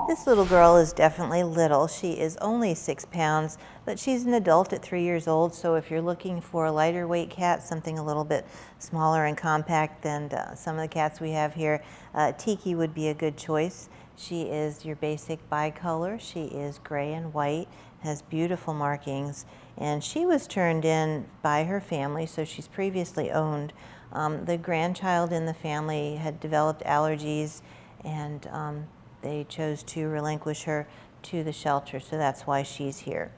This little girl is definitely little. She is only 6 pounds, but she's an adult at 3 years old. So if you're looking for a lighter weight cat, something a little bit smaller and compact than some of the cats we have here, Tiki would be a good choice. She is your basic bicolor. She is gray and white, has beautiful markings, and she was turned in by her family, so she's previously owned. The grandchild in the family had developed allergies, and they chose to relinquish her to the shelter, so that's why she's here.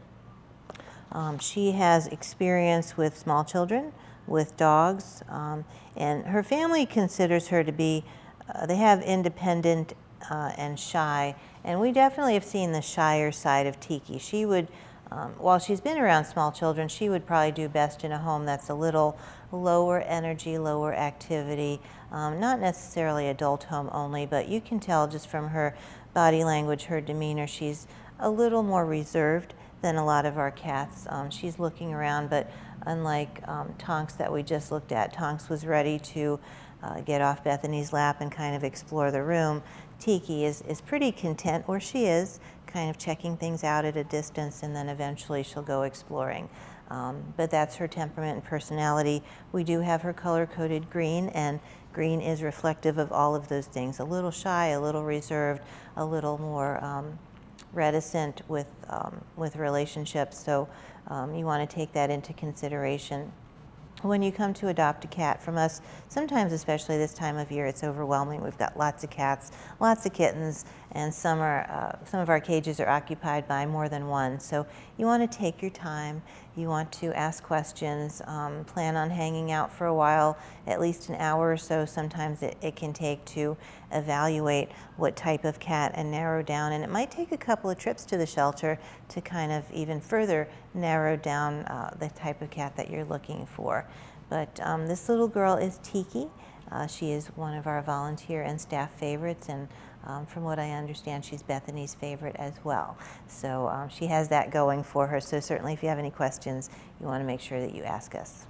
She has experience with small children, with dogs, and her family considers her to be, they have independent and shy, and we definitely have seen the shyer side of Tiki. She would, while she's been around small children, she would probably do best in a home that's a little lower energy, lower activity, not necessarily adult home only, but you can tell just from her body language, her demeanor, she's a little more reserved than a lot of our cats. She's looking around, but unlike Tonks that we just looked at, Tonks was ready to get off Bethany's lap and kind of explore the room. Tiki is pretty content where she is, kind of checking things out at a distance, and then eventually she'll go exploring. But that's her temperament and personality. We do have her color-coded green, and green is reflective of all of those things. A little shy, a little reserved, a little more reticent with relationships. So you want to take that into consideration. When you come to adopt a cat from us, sometimes, especially this time of year, it's overwhelming. We've got lots of cats, lots of kittens, and some of our cages are occupied by more than one. So you want to take your time. You want to ask questions, plan on hanging out for a while, at least an hour or so. Sometimes it can take to evaluate what type of cat and narrow down. And it might take a couple of trips to the shelter to kind of even further narrow down the type of cat that you're looking for. But this little girl is Tiki. She is one of our volunteer and staff favorites, and from what I understand, she's Bethany's favorite as well. So she has that going for her. So certainly if you have any questions, you want to make sure that you ask us.